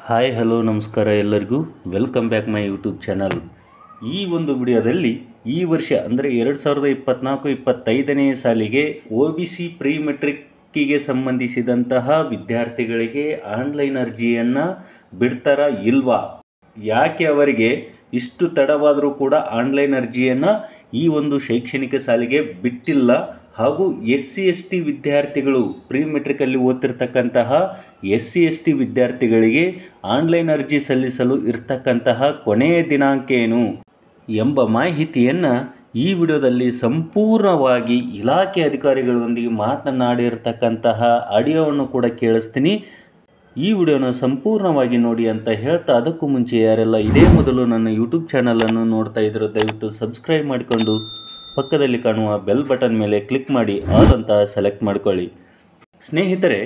Hi hello ನಮಸ್ಕಾರ ಎಲ್ಲರಿಗೂ welcome back my YouTube channel. ಈ ಒಂದು ವಿಡಿಯೋದಲ್ಲಿ ಈ ವರ್ಷ ಅಂದರೆ 2024-25ನೇ ಸಾಲಿಗೆ OBC ಪ್ರೀ ಮೆಟ್ರಿಕ್ಕಿಗೆ ಸಂಬಂಧಿಸಿದಂತಹ ವಿದ್ಯಾರ್ಥಿಗಳಿಗೆ ಆನ್ಲೈನ್ ಅರ್ಜಿಯನ್ನು ಬಿಡ್ತಾರಾ ಇಲ್ವಾ, ಯಾಕೆ ಅವರಿಗೆ ಇಷ್ಟು ತಡವಾದರೂ ಕೂಡ ಆನ್ಲೈನ್ ಅರ್ಜಿಯನ್ನು ಈ ಒಂದು ಶೈಕ್ಷಣಿಕ ಸಾಲಿಗೆ ಬಿಟ್ಟಿಲ್ಲ, ಹಾಗೂ SC/ST ವಿದ್ಯಾರ್ಥಿಗಳು ಪ್ರೀ ಮೆಟ್ರಿಕಲ್ಲಿ ಓದ್ತಿರ್ತಕ್ಕಂತಹ SC/ST ವಿದ್ಯಾರ್ಥಿಗಳಿಗೆ ಆನ್ಲೈನ್ ಅರ್ಜಿ ಸಲ್ಲಿಸಲು ಇರ್ತಕ್ಕಂತಹ ಕೊನೆಯ ದಿನಾಂಕ ಏನು ಎಂಬ ಮಾಹಿತಿಯನ್ನು ಈ ವಿಡಿಯೋದಲ್ಲಿ ಸಂಪೂರ್ಣವಾಗಿ ಇಲಾಖೆ ಅಧಿಕಾರಿಗಳೊಂದಿಗೆ ಮಾತನಾಡಿರ್ತಕ್ಕಂತಹ ಆಡಿಯೋವನ್ನು ಕೂಡ ಕೇಳಿಸ್ತೀನಿ. ಈ ವಿಡಿಯೋನ ಸಂಪೂರ್ಣವಾಗಿ ನೋಡಿ ಅಂತ ಹೇಳ್ತಾ, ಅದಕ್ಕೂ ಮುಂಚೆ ಯಾರೆಲ್ಲ ಇದೇ ಮೊದಲು ನನ್ನ ಯೂಟ್ಯೂಬ್ ಚಾನಲನ್ನು ನೋಡ್ತಾ ಇದ್ದರೂ ದಯವಿಟ್ಟು ಸಬ್ಸ್ಕ್ರೈಬ್ ಮಾಡಿಕೊಂಡು ಪಕ್ಕದಲ್ಲಿ ಕಾಣುವ ಬೆಲ್ ಬಟನ್ ಮೇಲೆ ಕ್ಲಿಕ್ ಮಾಡಿ ಆಲ್ ಅಂತ ಸೆಲೆಕ್ಟ್ ಮಾಡ್ಕೊಳ್ಳಿ. ಸ್ನೇಹಿತರೆ,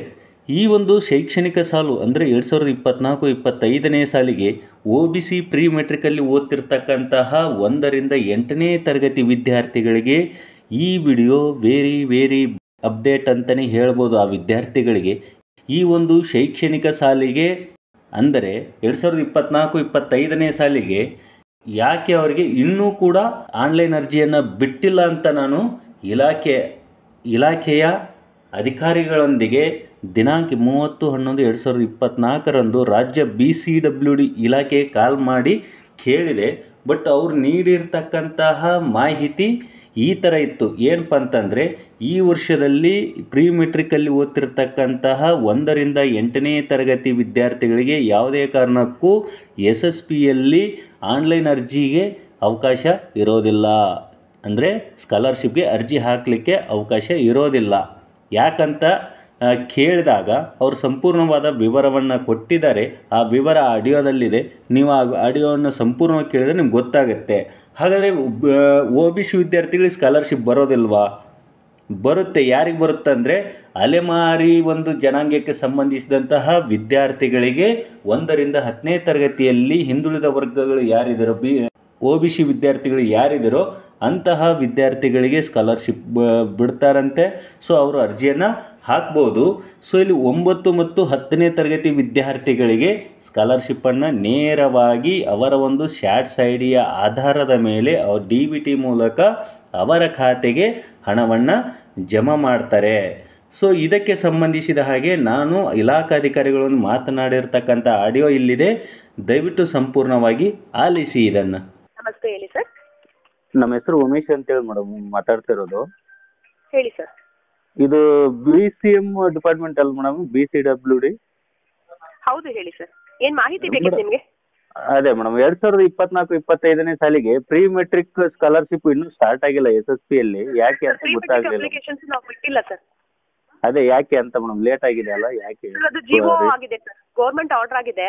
ಈ ಒಂದು ಶೈಕ್ಷಣಿಕ ಸಾಲು ಅಂದರೆ 2024-25ನೇ ಸಾಲಿಗೆ OBC ಪ್ರೀ ಮೆಟ್ರಿಕಲ್ಲಿ ಓದ್ತಿರ್ತಕ್ಕಂತಹ 1ರಿಂದ 8ನೇ ತರಗತಿ ವಿದ್ಯಾರ್ಥಿಗಳಿಗೆ ಈ ವಿಡಿಯೋ ವೆರಿ ಅಪ್ಡೇಟ್ ಅಂತಲೇ ಹೇಳ್ಬೋದು. ಆ ವಿದ್ಯಾರ್ಥಿಗಳಿಗೆ ಈ ಒಂದು ಶೈಕ್ಷಣಿಕ ಸಾಲಿಗೆ ಅಂದರೆ 2024-25ನೇ ಸಾಲಿಗೆ ಯಾಕೆ ಅವರಿಗೆ ಇನ್ನೂ ಕೂಡ ಆನ್ಲೈನ್ ಅರ್ಜಿಯನ್ನು ಬಿಟ್ಟಿಲ್ಲ ಅಂತ ನಾನು ಇಲಾಖೆಯ ಅಧಿಕಾರಿಗಳೊಂದಿಗೆ ದಿನಾಂಕ 30/11/2024ರಂದು ರಾಜ್ಯ BCWD ಇಲಾಖೆಗೆ ಕಾಲ್ ಮಾಡಿ ಕೇಳಿದೆ. ಬಟ್ ಅವ್ರು ನೀಡಿರ್ತಕ್ಕಂತಹ ಮಾಹಿತಿ ಈ ಥರ ಇತ್ತು. ಏನಪ್ಪ ಅಂತಂದರೆ, ಈ ವರ್ಷದಲ್ಲಿ ಪ್ರೀ ಮೆಟ್ರಿಕಲ್ಲಿ ಓದ್ತಿರ್ತಕ್ಕಂತಹ 1ರಿಂದ 8ನೇ ತರಗತಿ ವಿದ್ಯಾರ್ಥಿಗಳಿಗೆ ಯಾವುದೇ ಕಾರಣಕ್ಕೂ SSPಯಲ್ಲಿ ಆನ್ಲೈನ್ ಅರ್ಜಿಗೆ ಅವಕಾಶ ಇರೋದಿಲ್ಲ. ಅಂದರೆ ಸ್ಕಾಲರ್ಶಿಪ್ಗೆ ಅರ್ಜಿ ಹಾಕಲಿಕ್ಕೆ ಅವಕಾಶ ಇರೋದಿಲ್ಲ. ಯಾಕಂತ ಕೇಳಿದಾಗ ಅವರು ಸಂಪೂರ್ಣವಾದ ವಿವರವನ್ನು ಕೊಟ್ಟಿದ್ದಾರೆ. ಆ ವಿವರ ಆಡಿಯೋದಲ್ಲಿದೆ. ನೀವು ಆ ಆಡಿಯೋವನ್ನು ಸಂಪೂರ್ಣವಾಗಿ ಕೇಳಿದರೆ ನಿಮ್ಗೆ ಗೊತ್ತಾಗುತ್ತೆ. ಹಾಗಾದರೆ OBC ವಿದ್ಯಾರ್ಥಿಗಳಿಗೆ ಸ್ಕಾಲರ್ಶಿಪ್ ಬರೋದಿಲ್ವಾ? ಬರುತ್ತೆ. ಯಾರಿಗೆ ಬರುತ್ತೆ ಅಂದರೆ, ಅಲೆಮಾರಿ ಒಂದು ಜನಾಂಗಕ್ಕೆ ಸಂಬಂಧಿಸಿದಂತಹ ವಿದ್ಯಾರ್ಥಿಗಳಿಗೆ 1ರಿಂದ 10ನೇ ತರಗತಿಯಲ್ಲಿ ಹಿಂದುಳಿದ ವರ್ಗಗಳು ಯಾರಿದ್ದಾರೋ OBC ವಿದ್ಯಾರ್ಥಿಗಳು ಯಾರಿದ್ದಾರೋ ಅಂತಹ ವಿದ್ಯಾರ್ಥಿಗಳಿಗೆ ಸ್ಕಾಲರ್ಶಿಪ್ ಬಿಡ್ತಾರಂತೆ. ಸೊ ಅವರು ಅರ್ಜಿಯನ್ನು ಹಾಕ್ಬೋದು. ಸೊ ಇಲ್ಲಿ 9 ಮತ್ತು 10ನೇ ತರಗತಿ ವಿದ್ಯಾರ್ಥಿಗಳಿಗೆ ಸ್ಕಾಲರ್ಶಿಪ್ಪನ್ನು ನೇರವಾಗಿ ಅವರ ಒಂದು ಶಾಟ್ಸ್ ಐಡಿಯ ಆಧಾರದ ಮೇಲೆ DBT ಮೂಲಕ ಅವರ ಖಾತೆಗೆ ಹಣವನ್ನು ಜಮಾ ಮಾಡ್ತಾರೆ. ಸೊ ಇದಕ್ಕೆ ಸಂಬಂಧಿಸಿದ ಹಾಗೆ ನಾನು ಇಲಾಖಾಧಿಕಾರಿಗಳನ್ನು ಮಾತನಾಡಿರ್ತಕ್ಕಂಥ ಆಡಿಯೋ ಇಲ್ಲಿದೆ. ದಯವಿಟ್ಟು ಸಂಪೂರ್ಣವಾಗಿ ಆಲಿಸಿ ಇದನ್ನು. ನಮಸ್ತೆ, ಹೇಳಿ ಸರ್. ನಮ್ಮ ಹೆಸರು ಉಮೇಶ್ ಅಂತೇಳಿ ಮೇಡಮ್ ಮಾತಾಡ್ತಿರೋದು. ಹೇಳಿ ಸರ್. ಇದು BCM ಡಿಪಾರ್ಟ್ಮೆಂಟ್ ಅಲ್ಲ ಮೇಡಮ್, BCWD? ಹೌದು, ಹೇಳಿ ಸರ್. ಏನ್ ಮಾಹಿತಿ ಬೇಕಿತ್ತು ನಿಮಗೆ? ಅದೇ ಮೇಡಮ್, 2024-25ನೇ ಸಾಲಿಗೆ ಪ್ರೀ ಮೆಟ್ರಿಕ್ ಸ್ಕಾಲರ್ಶಿಪ್ ಇನ್ನೂ ಸ್ಟಾರ್ಟ್ ಆಗಿಲ್ಲ SSPಯಲ್ಲಿ. ಯಾಕೆ ಅಂತ ಗೊತ್ತಾಗಲಿಲ್ಲ. ಅಪ್ಲಿಕೇಶನ್ಸ್ ನಾವು ಬಿಟ್ಟಿಲ್ಲ ಸರ್. ಅದೇ ಯಾಕೆ ಅಂತ ಮೇಡಮ್, ಲೇಟ್ ಆಗಿದೆ ಅಲ್ಲ, ಯಾಕೆ? ಅದು ಜಿಒ ಆಗಿದೆ ಸರ್, ಗೌರ್ಮೆಂಟ್ ಆರ್ಡರ್ ಆಗಿದೆ.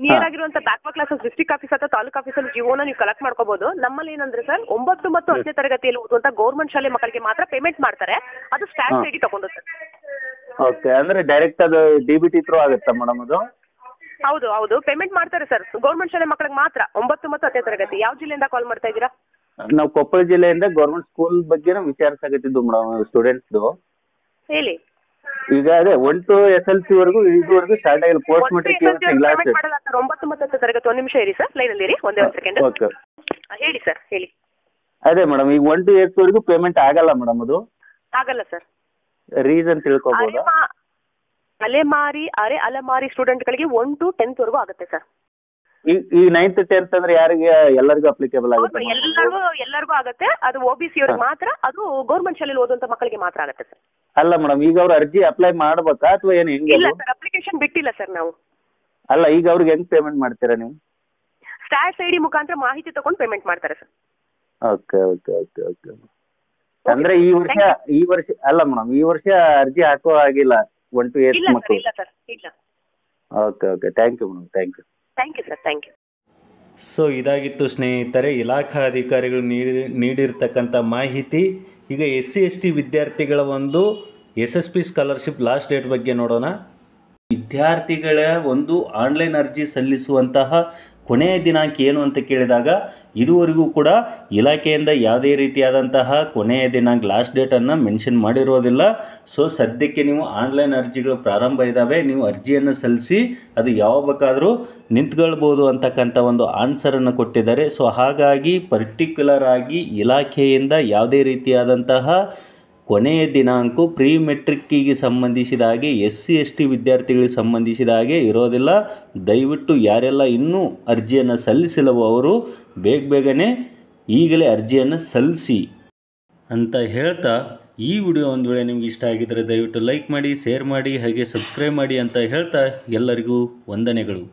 ನಿಯರ್ ಆಗಿರುವಂತ ಬ್ಯಾಕ್ವರ್ಡ್ ಕ್ಲಾಸಸ್ ಡಿಸ್ಟ್ರಿಕ್ಟ್ ಆಫೀಸ್ ಅಥವಾ ತಾಲೂಕು ಆಫೀಸಲ್ಲಿ ಜಿಒನ ನೀವು ಕಲೆಕ್ಟ್ ಮಾಡ್ಕೋಬಹುದು. ನಮ್ಮಲ್ಲಿ ಏನಂದ್ರೆ ಸರ್, 9 ಮತ್ತು 10ನೇ ತರಗತಿಯಲ್ಲಿ ಓದುವಂತ ಗೌರ್ಮೆಂಟ್ ಶಾಲೆ ಮಕ್ಕಳಿಗೆ ಮಾತ್ರ ಪೇಮೆಂಟ್ ಮಾಡ್ತಾರೆ. ಅದು ಸ್ಟ್ಯಾಟ್ಸ್ ಐಡಿ ತಗೊಂಡು ಸರ್. ಓಕೆ, ಅಂದ್ರೆ ಡೈರೆಕ್ಟ್ ಅದು DBT ಥ್ರೂ ಆಗುತ್ತಾ ಮೇಡಮ್ ಅದು? ಹೌದು, ಪೇಮೆಂಟ್ ಮಾಡ್ತಾರೆ ಸರ್. ಗೌರ್ಮೆಂಟ್ ಶಾಲೆ ಮಕ್ಕಳಿಗೆ ಮಾತ್ರ 9 ಮತ್ತು 10ನೇ ತರಗತಿ. ಯಾವ ಜಿಲ್ಲೆಯಿಂದ ಕಾಲ್ ಮಾಡ್ತಾ ಇದ್ದೀರಾ? ನಾವು ಕೊಪ್ಪಳ ಜಿಲ್ಲೆಯಿಂದ ಗೌರ್ಮೆಂಟ್ ಸ್ಕೂಲ್ ಬಗ್ಗೆ ವಿಚಾರಿಸಾಕತ್ತಿದ್ದು ಮೇಡಮ್, ಸ್ಟೂಡೆಂಟ್ಸ್ದು. ಹೇಳಿ. ಈಗ ಅದೇ 1 to SLC ವರೆಗೂ ಇದುವರೆಗೂ ಸ್ಟಾರ್ಟ್ ಆಗಿಲ್ಲ. ಪೋಸ್ಟ್ ಮೆಟ್ರಿಕ್ ಮಾಡಲ್ಲ ಸರ್. 9 ಮತ್ತು 10ನೇ ತರಗತಿ. ಒಂದು ನಿಮಿಷ ಇರಿ ಸರ್, ಲೈನಲ್ಲಿ ಇರಿ, ಒಂದೇ ಒಂದು ಸೆಕೆಂಡ್. ಓಕೆ, ಹೇಳಿ ಸರ್, ಹೇಳಿ. ಅದೇ ಮೇಡಮ್, ಈಗ 1 to 8 ವರೆಗೂ ಪೇಮೆಂಟ್ ಆಗಲ್ಲ ಮೇಡಮ್ ಅದು? ಆಗಲ್ಲ ಸರ್. ರೀಸನ್ ತಿಳ್ಕೊಬೋದಾ? ಅಲೆಮಾರಿ ಸ್ಟೂಡೆಂಟ್ಗಳಿಗೆ 1 to 10th ವರೆಗೂ ಆಗುತ್ತೆ ಸರ್. ಈ 9th 10th ಅಂದ್ರೆ ಯಾರಿಗೆ? ಎಲ್ಲರಿಗೂ ಅಪ್ಲಿಕೇಬಲ್ ಆಗುತ್ತೆ? ಎಲ್ಲರಿಗೂ ಆಗುತ್ತೆ. ಅದು OBC ಅವ್ರಿಗೆ ಮಾತ್ರ, ಅದು ಗೌರ್ಮೆಂಟ್ ಶಾಲೆಯಲ್ಲಿ ಓದುವಂತ ಮಕ್ಕಳಿಗೆ ಮಾತ್ರ ಆಗುತ್ತೆ ಸರ್. ಅಲ್ಲ ಮೇಡಮ್, ಈಗ ಅವ್ರು ಅರ್ಜಿ ಅಪ್ಲೈ ಮಾಡ್ಬೇಕಾ ಅಥವಾ ಏನು, ಹೆಂಗೆ? ಇಲ್ಲ ಸರ್, ಅಪ್ಲಿಕೇಶನ್ ಬಿಟ್ಟಿಲ್ಲ ಸರ್ ನಾವು. ಅಲ್ಲ, ಈಗ ಅವ್ರಿಗೆ ಹೆಂಗ್ ಪೇಮೆಂಟ್ ಮಾಡ್ತೀರಾ ನೀವು? ಸ್ಟ್ಯಾಟ್ಸ್ ಐಡಿ ಮುಖಾಂತರ ಮಾಹಿತಿ ತಗೊಂಡು ಪೇಮೆಂಟ್ ಮಾಡ್ತಾರೆ ಸರ್. ಓಕೆ. ಅಂದ್ರೆ ಈ ವರ್ಷ ಅಲ್ಲ ಮೇಡಮ್, ಈ ವರ್ಷ ಅರ್ಜಿ ಹಾಕೋ ಆಗಿಲ್ಲ 1 to 8 ಮಕ್ಕಳು? ಇಲ್ಲ ಸರ್, ಇಲ್ಲ. Okay, thank you madam, thank you sir, thank you. So ಇದಾಗಿತ್ತು ಸ್ನೇಹಿತರೆ ಇಲಾಖಾ ಅಧಿಕಾರಿಗಳು ನೀಡಿರ್ತಕ್ಕಂಥ ಮಾಹಿತಿ. ಈಗ SC/ST ವಿದ್ಯಾರ್ಥಿಗಳ ಒಂದು SSP ಸ್ಕಾಲರ್ಶಿಪ್ ಲಾಸ್ಟ್ ಡೇಟ್ ಬಗ್ಗೆ ನೋಡೋಣ. ವಿದ್ಯಾರ್ಥಿಗಳ ಒಂದು ಆನ್ಲೈನ್ ಅರ್ಜಿ ಸಲ್ಲಿಸುವಂತಹ ಕೊನೆಯ ದಿನಾಂಕ ಏನು ಅಂತ ಕೇಳಿದಾಗ ಇದುವರೆಗೂ ಕೂಡ ಇಲಾಖೆಯಿಂದ ಯಾವುದೇ ರೀತಿಯಾದಂತಹ ಕೊನೆಯ ದಿನಾಂಕ ಲಾಸ್ಟ್ ಡೇಟನ್ನು ಮೆನ್ಷನ್ ಮಾಡಿರೋದಿಲ್ಲ. ಸೊ ಸದ್ಯಕ್ಕೆ ನೀವು ಆನ್ಲೈನ್ ಅರ್ಜಿಗಳು ಪ್ರಾರಂಭ ಇದ್ದಾವೆ, ನೀವು ಅರ್ಜಿಯನ್ನು ಸಲ್ಲಿಸಿ ಅದು ಯಾವ ಬೇಕಾದರೂ ನಿಂತ್ಕೊಳ್ಬೋದು ಅಂತಕ್ಕಂಥ ಒಂದು ಆನ್ಸರನ್ನು ಕೊಟ್ಟಿದ್ದಾರೆ. ಸೊ ಹಾಗಾಗಿ ಪರ್ಟಿಕ್ಯುಲರ್ ಆಗಿ ಇಲಾಖೆಯಿಂದ ಯಾವುದೇ ರೀತಿಯಾದಂತಹ ಕೊನೆಯ ದಿನಾಂಕ ಪ್ರೀ ಮೆಟ್ರಿಕ್ಕಿಗೆ ಸಂಬಂಧಿಸಿದ ಹಾಗೆ SC/ST ವಿದ್ಯಾರ್ಥಿಗಳಿಗೆ ಸಂಬಂಧಿಸಿದ ಹಾಗೆ ಇರೋದಿಲ್ಲ. ದಯವಿಟ್ಟು ಯಾರೆಲ್ಲ ಇನ್ನೂ ಅರ್ಜಿಯನ್ನು ಸಲ್ಲಿಸಿಲ್ಲವೋ ಅವರು ಬೇಗನೆ ಈಗಲೇ ಅರ್ಜಿಯನ್ನು ಸಲ್ಲಿಸಿ ಅಂತ ಹೇಳ್ತಾ, ಈ ವಿಡಿಯೋ ಒಂದು ವೇಳೆ ನಿಮ್ಗೆ ಇಷ್ಟ ಆಗಿದ್ದರೆ ದಯವಿಟ್ಟು ಲೈಕ್ ಮಾಡಿ, ಶೇರ್ ಮಾಡಿ, ಹಾಗೆ ಸಬ್ಸ್ಕ್ರೈಬ್ ಮಾಡಿ ಅಂತ ಹೇಳ್ತಾ ಎಲ್ಲರಿಗೂ ವಂದನೆಗಳು.